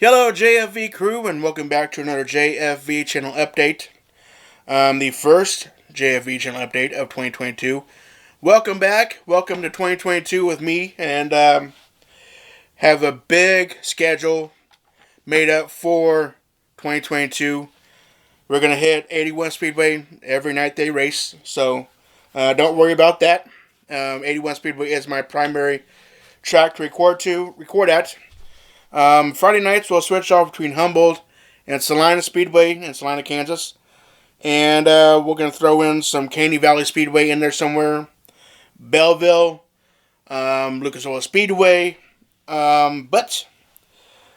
Hello JFV crew and welcome back to another JFV channel update. The first JFV channel update of 2022. Welcome back. Welcome to 2022 with me, and have a big schedule made up for 2022. We're going to hit 81 Speedway every night they race, so don't worry about that. 81 Speedway is my primary track to record at. Friday nights we'll switch off between Humboldt and Salina Speedway in Salina, Kansas. And we're going to throw in some Caney Valley Speedway in there somewhere. Belleville, Lucas Oil Speedway. But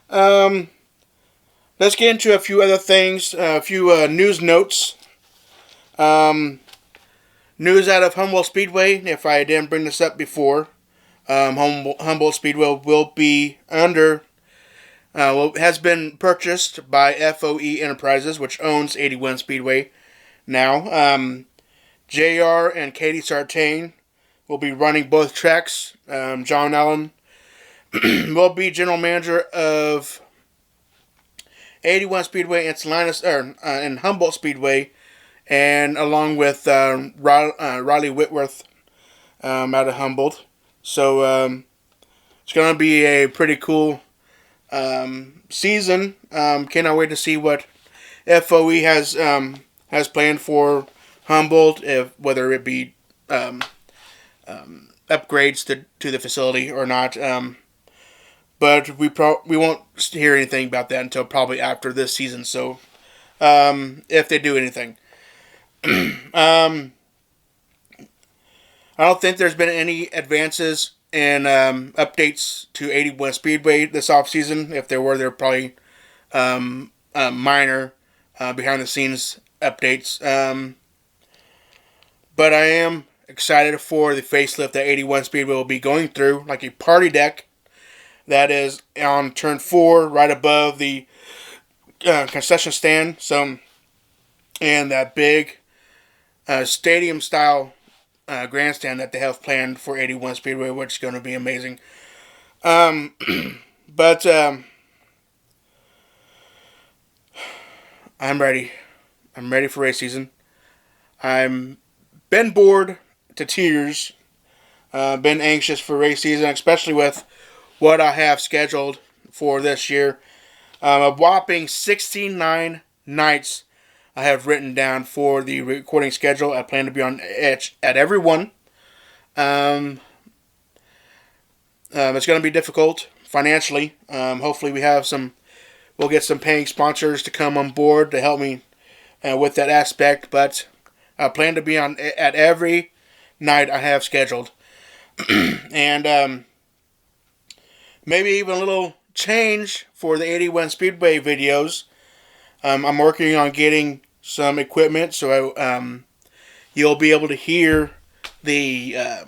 let's get into a few other things, a few news notes. News out of Humboldt Speedway, if I didn't bring this up before. Humboldt Speedway will be under... has been purchased by FOE Enterprises, which owns 81 Speedway now. JR and Katie Sartain will be running both tracks. John Allen will be general manager of 81 Speedway and Humboldt Speedway, and along with Riley Whitworth out of Humboldt. So it's going to be a pretty cool season. Cannot wait to see what FOE has planned for Humboldt, whether it be upgrades to the facility or not. But we won't hear anything about that until probably after this season. So if they do anything, I don't think there's been any advances and updates to 81 Speedway this offseason. If there were, they're probably minor behind-the-scenes updates. But I am excited for the facelift that 81 Speedway will be going through, like a party deck that is on turn 4, right above the concession stand. And that big stadium-style grandstand that they have planned for 81 Speedway, which is going to be amazing. But I'm ready. I'm ready for race season. I'm been bored to tears. Been anxious for race season, especially with what I have scheduled for this year. A whopping 69 nights I have written down for the recording schedule. I plan to be on at every one. It's going to be difficult financially. Hopefully we'll get some paying sponsors to come on board to help me with that aspect. But I plan to be on at every night I have scheduled. And maybe even a little change for the 81 Speedway videos. I'm working on getting some equipment, so you'll be able to hear the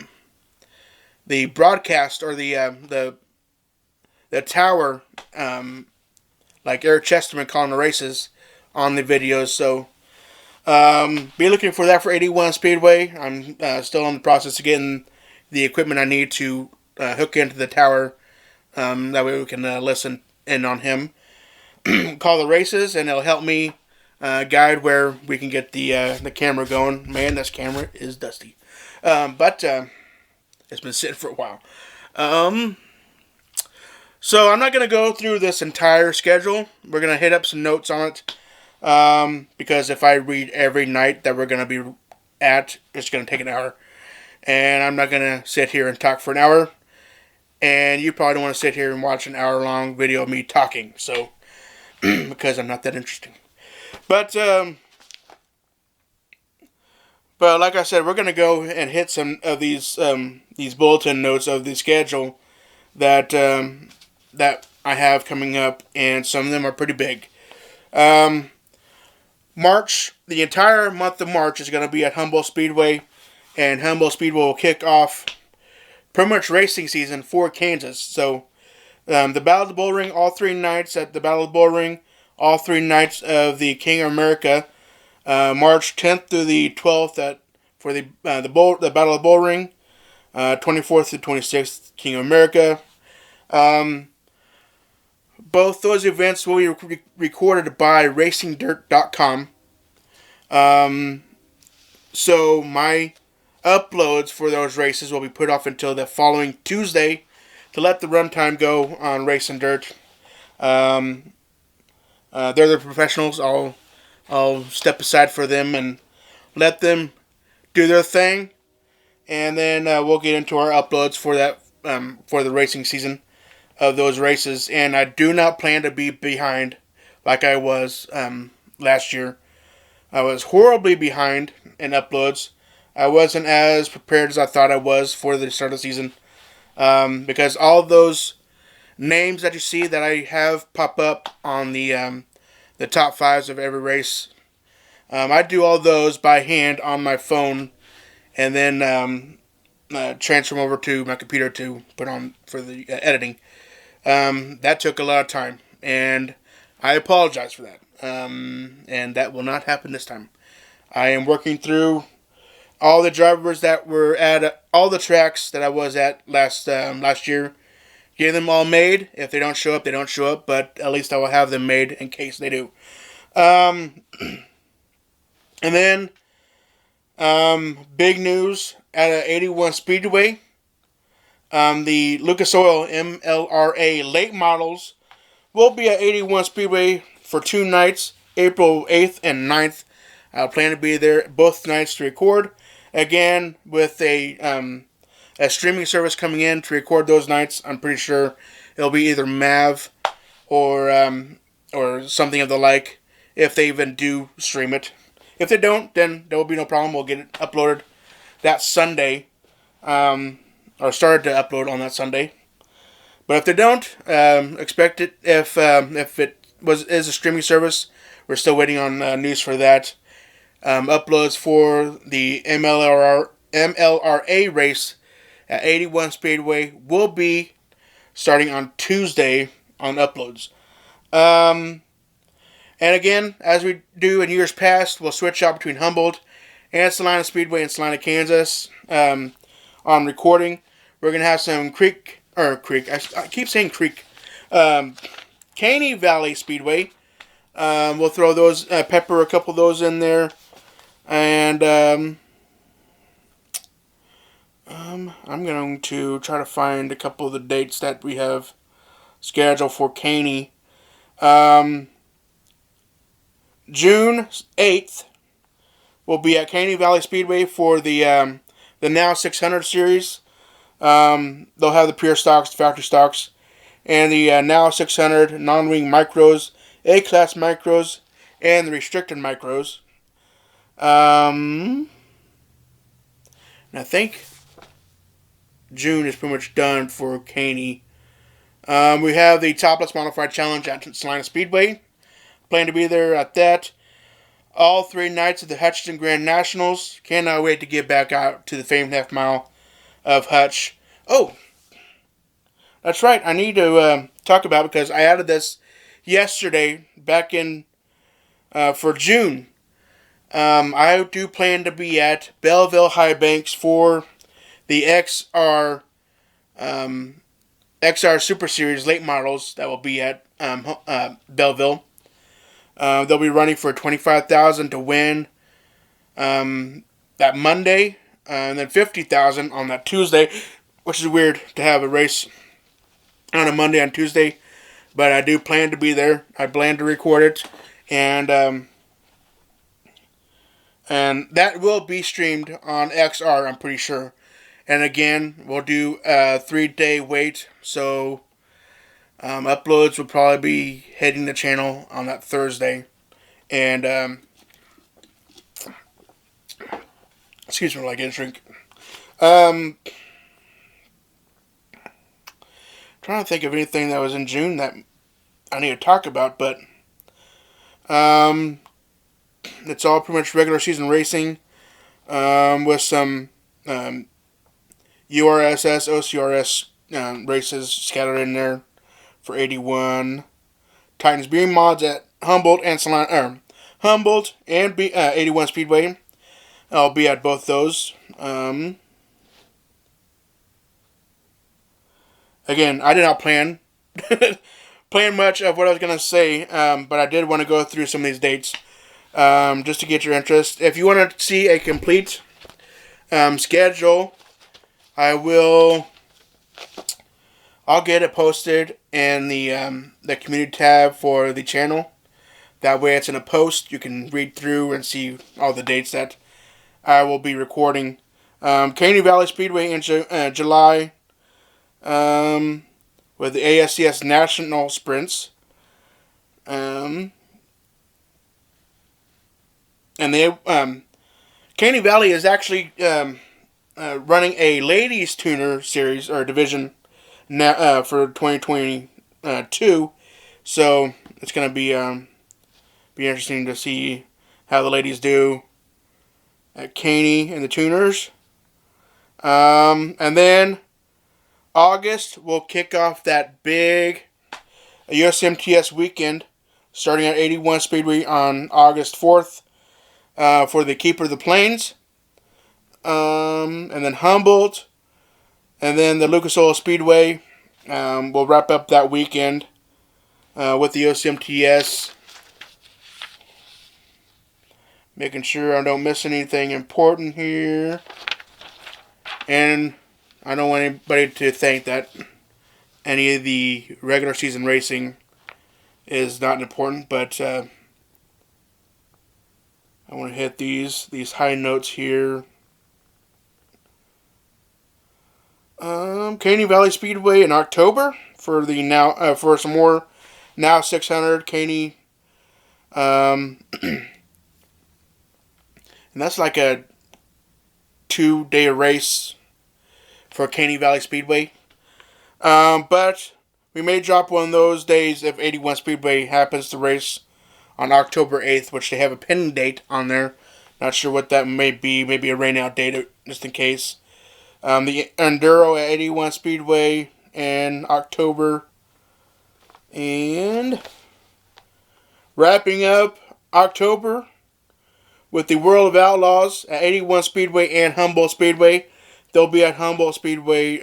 broadcast or the tower, like Eric Chesterman calling the races on the videos. So be looking for that for 81 Speedway. I'm still in the process of getting the equipment I need to hook into the tower. That way we can listen in on him. Call the races, and it'll help me guide where we can get the camera going. Man, this camera is dusty. But it's been sitting for a while. So I'm not going to go through this entire schedule. We're going to hit up some notes on it. Because if I read every night that we're going to be at, it's going to take an hour. And I'm not going to sit here and talk for an hour. And you probably don't want to sit here and watch an hour-long video of me talking. So, because I'm not that interesting. But like I said, we're going to go and hit some of these bulletin notes of the schedule that I have coming up, and some of them are pretty big. March, the entire month of March is going to be at Humboldt Speedway, and Humboldt Speedway will kick off pretty much racing season for Kansas. So, the Battle of the Bull Ring, all 3 nights at the Battle of the Bull Ring, all 3 nights of the King of America, March 10th through the 12th for the Battle of the Bull Ring, 24th to 26th King of America. Both those events will be recorded by racingdirt.com. So my uploads for those races will be put off until the following Tuesday to let the runtime go on Racing Dirt. They're the professionals. I'll step aside for them and let them do their thing, and then we'll get into our uploads for that for the racing season of those races. And I do not plan to be behind like I was last year. I was horribly behind in uploads. I wasn't as prepared as I thought I was for the start of the season, because all those names that you see that I have pop up on the top fives of every race, I do all those by hand on my phone, and then transfer them over to my computer to put on for the editing. That took a lot of time, and I apologize for that. And that will not happen this time. I am working through all the drivers that were at all the tracks that I was at last year. Get them all made. If they don't show up, they don't show up. But at least I will have them made in case they do. And then big news at 81 Speedway. The Lucas Oil MLRA late models will be at 81 Speedway for 2 nights, April 8th and 9th. I plan to be there both nights to record. Again, with a streaming service coming in to record those nights, I'm pretty sure it'll be either Mav or something of the like, if they even do stream it. If they don't, then there will be no problem. We'll get it uploaded that Sunday, or started to upload on that Sunday. But if they don't, expect it. If it is a streaming service, we're still waiting on news for that. Uploads for the MLRA race at 81 Speedway will be starting on Tuesday on uploads. And again, as we do in years past, we'll switch out between Humboldt and Salina Speedway in Salina, Kansas on recording. We're going to have some I keep saying Creek. Caney Valley Speedway. We'll throw those, pepper a couple of those in there. And I'm going to try to find a couple of the dates that we have scheduled for Caney. June 8th will be at Caney Valley Speedway for the Now 600 series. They'll have the pure stocks, factory stocks, and the Now 600 non-wing micros, A-class micros, and the restricted micros. And I think June is pretty much done for Caney. We have the Topless Modified Challenge at Salina Speedway. Plan to be there at that. All 3 nights of the Hutchinson Grand Nationals. Cannot wait to get back out to the famed half mile of Hutch. Oh, that's right. I need to talk about, because I added this yesterday back in for June. I do plan to be at Belleville High Banks for the XR Super Series late models that will be at Belleville. They'll be running for $25,000 to win that Monday, and then $50,000 on that Tuesday, which is weird to have a race on a Monday and Tuesday, but I do plan to be there. I plan to record it, and that will be streamed on XR, I'm pretty sure. And again, we'll do a 3-day wait, so uploads will probably be hitting the channel on that Thursday. And excuse me while I get a drink. Trying to think of anything that was in June that I need to talk about, but it's all pretty much regular season racing, with some URSS, OCRS races scattered in there for 81. Titans Beam mods at Humboldt and Salina, Humboldt and 81 Speedway. I'll be at both those. Again, I did not plan planned much of what I was going to say, but I did want to go through some of these dates just to get your interest. If you want to see a complete schedule, I'll get it posted in the community tab for the channel. That way it's in a post. You can read through and see all the dates that I will be recording. Caney Valley Speedway in July with the ASCS National Sprints. And they Caney Valley is actually running a ladies tuner series or division now for 2022. So it's going to be interesting to see how the ladies do at Caney and the tuners. And then August will kick off that big USMTS weekend starting at 81 Speedway on August 4th for the Keeper of the Plains. And then Humboldt. And then the Lucas Oil Speedway will wrap up that weekend with the USMTS. Making sure I don't miss anything important here. And I don't want anybody to think that any of the regular season racing is not important, but I want to hit these high notes here. Caney Valley Speedway in October for the for some more Now 600 Caney. And that's like a 2-day race for Caney Valley Speedway. But we may drop one of those days if 81 Speedway happens to race on October 8th, which they have a pending date on there. Not sure what that may be. Maybe a rain out date just in case. The Enduro at 81 Speedway in October. And wrapping up October with the World of Outlaws at 81 Speedway and Humboldt Speedway. They'll be at Humboldt Speedway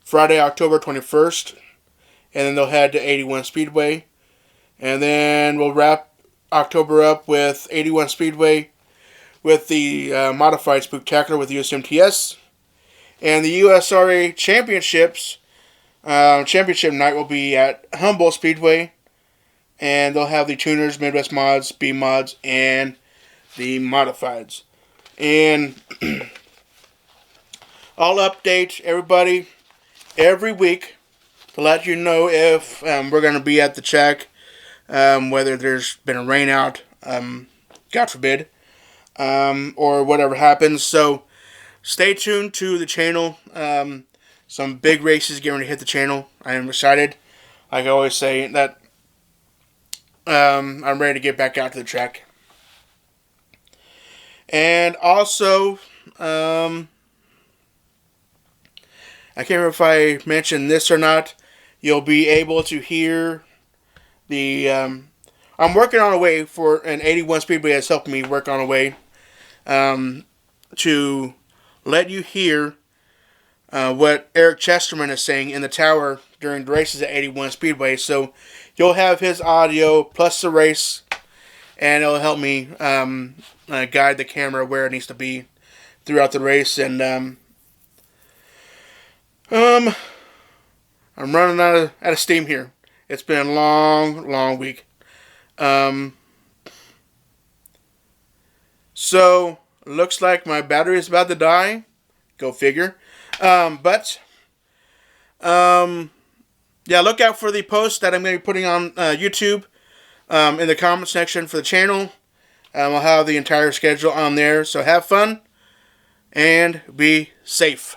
Friday, October 21st. And then they'll head to 81 Speedway. And then we'll wrap October up with 81 Speedway with the Modified Spooktacular with USMTS. And the USRA Championships, Championship night will be at Humboldt Speedway. And they'll have the Tuners, Midwest Mods, B Mods, and the Modifieds. And I'll update everybody every week to let you know if we're going to be at the track, whether there's been a rain out, God forbid, or whatever happens. So stay tuned to the channel. Some big races getting ready to hit the channel. I am excited. Like I always say, that I'm ready to get back out to the track. And also, I can't remember if I mentioned this or not. You'll be able to hear the... I'm working on a way for an 81 Speedway has helped me work on a way to let you hear what Eric Chesterman is saying in the tower during the races at 81 Speedway. So you'll have his audio plus the race, and it'll help me guide the camera where it needs to be throughout the race. And I'm running out of steam here. It's been a long week. So looks like my battery is about to die. Go figure. Yeah, look out for the post that I'm going to be putting on YouTube in the comment section for the channel. I'll have the entire schedule on there. So have fun and be safe.